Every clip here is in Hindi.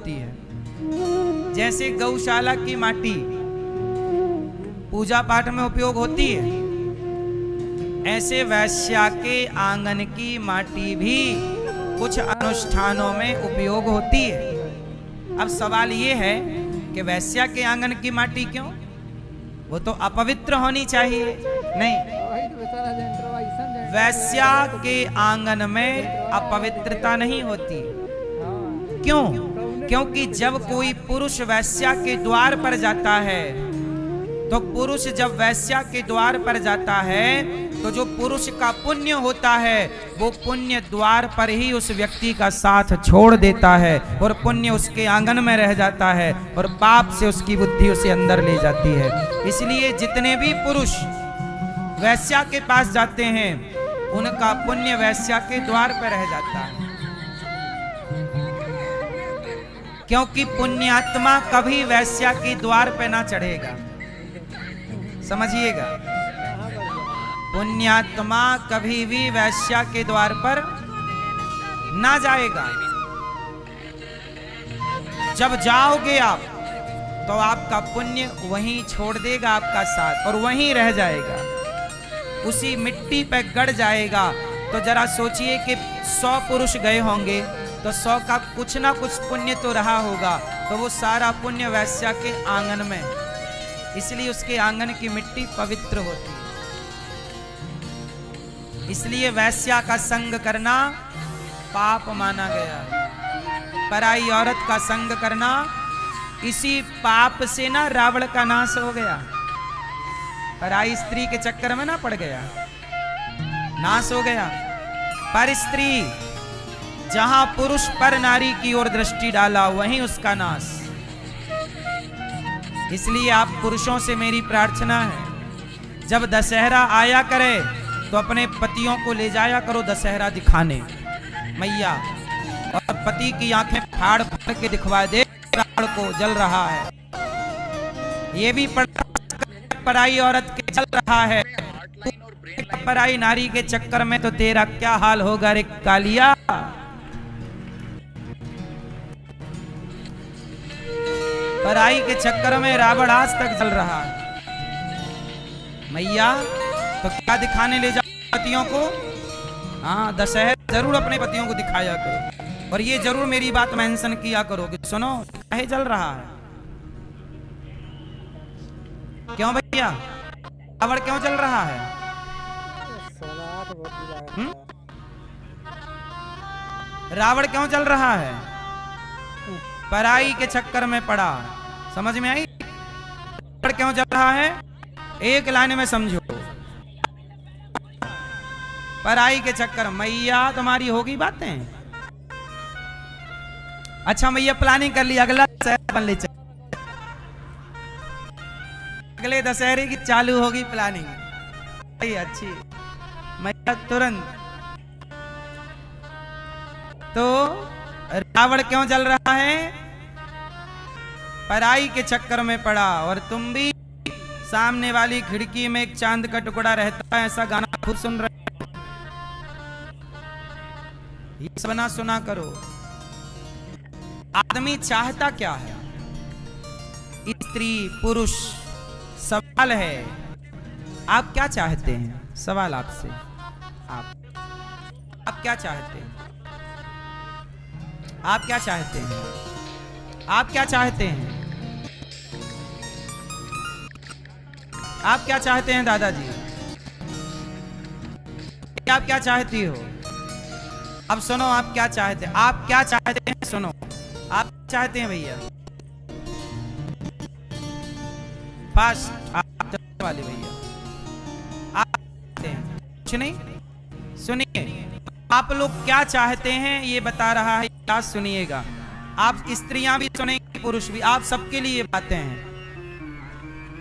होती है। जैसे गौशाला की माटी पूजा पाठ में उपयोग होती है, ऐसे वैश्या के आंगन की माटी भी कुछ अनुष्ठानों में उपयोग होती है। अब सवाल ये है कि वैश्या के आंगन की माटी क्यों? वो तो अपवित्र होनी चाहिए। नहीं, वैश्या के आंगन में अपवित्रता नहीं होती। क्यों? क्योंकि जब कोई पुरुष वैश्या के द्वार पर जाता है, तो पुरुष जब वैश्या के द्वार पर जाता है तो जो पुरुष का पुण्य होता है वो पुण्य द्वार पर ही उस व्यक्ति का साथ छोड़ देता है और पुण्य उसके आंगन में रह जाता है और पाप से उसकी बुद्धि उसे अंदर ले जाती है। इसलिए जितने भी पुरुष वैश्या के पास जाते हैं उनका पुण्य वैश्या के द्वार पर रह जाता है, क्योंकि पुण्यात्मा कभी वैश्या के द्वार पर ना चढ़ेगा। समझिएगा, पुण्यात्मा कभी भी वैश्या के द्वार पर ना जाएगा। जब जाओगे आप तो आपका पुण्य वहीं छोड़ देगा आपका साथ और वहीं रह जाएगा, उसी मिट्टी पे गड़ जाएगा। तो जरा सोचिए कि 100 पुरुष गए होंगे तो 100 का कुछ ना कुछ पुण्य तो रहा होगा, तो वो सारा पुण्य वैश्या के आंगन में, इसलिए उसके आंगन की मिट्टी पवित्र होती है। इसलिए वैश्या का संग करना पाप माना गया। पराई औरत का संग करना, इसी पाप से ना रावण का नाश हो गया। पराई स्त्री के चक्कर में ना पड़ गया, नाश हो गया। पर स्त्री जहां पुरुष पर नारी की ओर दृष्टि डाला वहीं उसका नाश। इसलिए आप पुरुषों से मेरी प्रार्थना है, जब दशहरा आया करे तो अपने पतियों को ले जाया करो दशहरा दिखाने मैया, और पति की आंखें फाड़ फाड़ के दिखवा दे रावण को जल रहा है। ये भी पराई औरत के चल रहा है, पराई नारी के चक्कर में तो तेरा क्या हाल होगा रे कालिया। पराई के चक्कर में रावण आज तक जल रहा है। मैया तो क्या दिखाने ले जाओ पतियों को? हाँ, दशहरा जरूर अपने पतियों को दिखाया करो, और ये जरूर मेरी बात मेंशन किया करो कि सुनो काहे जल रहा है। क्यों भैया, रावण क्यों जल रहा है? रावण क्यों जल रहा है? पराई के चक्कर में पड़ा। समझ में आई? रावण क्यों जल रहा है? एक लाइन में समझो। पराई के चक्कर। मैया तुम्हारी होगी बातें। अच्छा मैया प्लानिंग कर ली, अगला दशहरा बन ले, अगले दशहरे की चालू होगी प्लानिंग। अच्छी मैया तुरंत। तो रावण क्यों जल रहा है? पराई के चक्कर में पड़ा। और तुम भी सामने वाली खिड़की में एक चांद का टुकड़ा रहता है, ऐसा गाना खुद सुन रहे हो। ये सुना सुना करो। आदमी चाहता क्या है? स्त्री पुरुष, सवाल है आप क्या चाहते हैं? सवाल आपसे, आप क्या चाहते हैं? आप क्या चाहते हैं? आप क्या चाहते हैं? आप क्या चाहते हैं दादाजी? आप क्या चाहती हो? अब सुनो, आप क्या चाहते हैं? आप क्या चाहते हैं? सुनो, आप चाहते हैं भैया फास्ट आप वाले भैया, आप चाहते हैं कुछ नहीं? सुनिए, आप लोग क्या चाहते हैं ये बता रहा है, क्या सुनिएगा। आप स्त्रियां भी सुनेंगे, पुरुष भी, आप सबके लिए बातें हैं।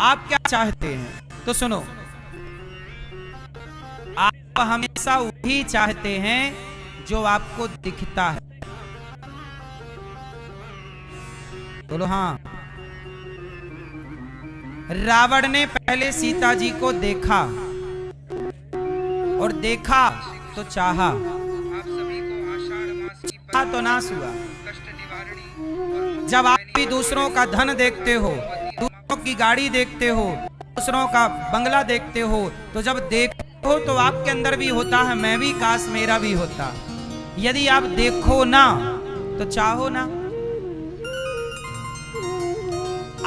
आप क्या चाहते हैं? तो सुनो, आप हमेशा वही चाहते हैं जो आपको दिखता है। बोलो हाँ। रावण ने पहले सीता जी को देखा और देखा तो चाहा, तो नाश हुआ। जब आप भी दूसरों का धन देखते हो, दूसरों की गाड़ी देखते हो, दूसरों का बंगला देखते हो, तो जब देखते हो तो आपके अंदर भी होता है मैं भी काश मेरा भी होता। यदि आप देखो ना तो चाहो ना।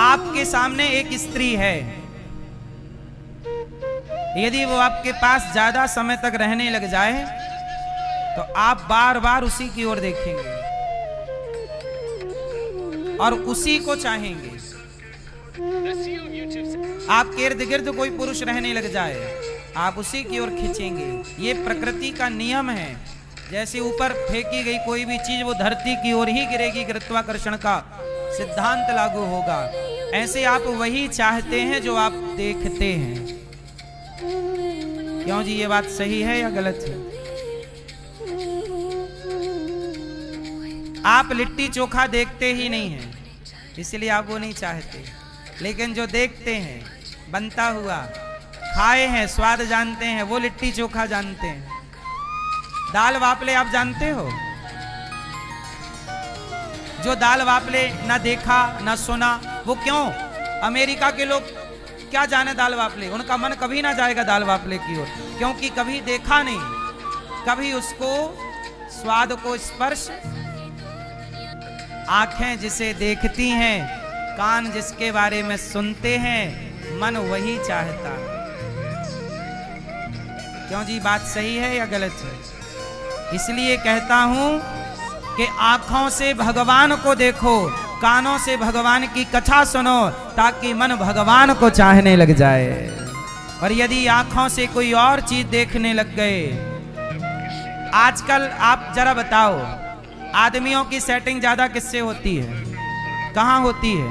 आपके सामने एक स्त्री है, यदि वो आपके पास ज्यादा समय तक रहने लग जाए तो आप बार बार उसी की ओर देखेंगे और उसी को चाहेंगे। आपके इर्द गिर्द कोई पुरुष रहने लग जाए, आप उसी की ओर खींचेंगे। ये प्रकृति का नियम है। जैसे ऊपर फेंकी गई कोई भी चीज वो धरती की ओर ही गिरेगी, गुरुत्वाकर्षण का सिद्धांत लागू होगा। ऐसे आप वही चाहते हैं जो आप देखते हैं। क्यों जी, ये बात सही है या गलत है? आप लिट्टी चोखा देखते ही नहीं हैं, इसलिए आप वो नहीं चाहते। लेकिन जो देखते हैं बनता हुआ, खाए हैं, स्वाद जानते हैं, वो लिट्टी चोखा जानते हैं। दाल वापले आप जानते हो? जो दाल वापले ना देखा ना सुना, वो क्यों? अमेरिका के लोग क्या जाने दाल वापले, उनका मन कभी ना जाएगा दाल वापले की ओर, क्योंकि कभी देखा नहीं, कभी उसको स्वाद को स्पर्श। आंखें जिसे देखती हैं, कान जिसके बारे में सुनते हैं, मन वही चाहता है। क्यों जी, बात सही है या गलत है? इसलिए कहता हूं कि आंखों से भगवान को देखो, कानों से भगवान की कथा सुनो, ताकि मन भगवान को चाहने लग जाए। और यदि आंखों से कोई और चीज देखने लग गए, आजकल आप जरा बताओ, आदमियों की सेटिंग ज्यादा किससे होती है? कहां होती है?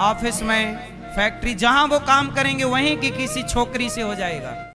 ऑफिस में, फैक्ट्री, जहां वो काम करेंगे वहीं की किसी छोकरी से हो जाएगा।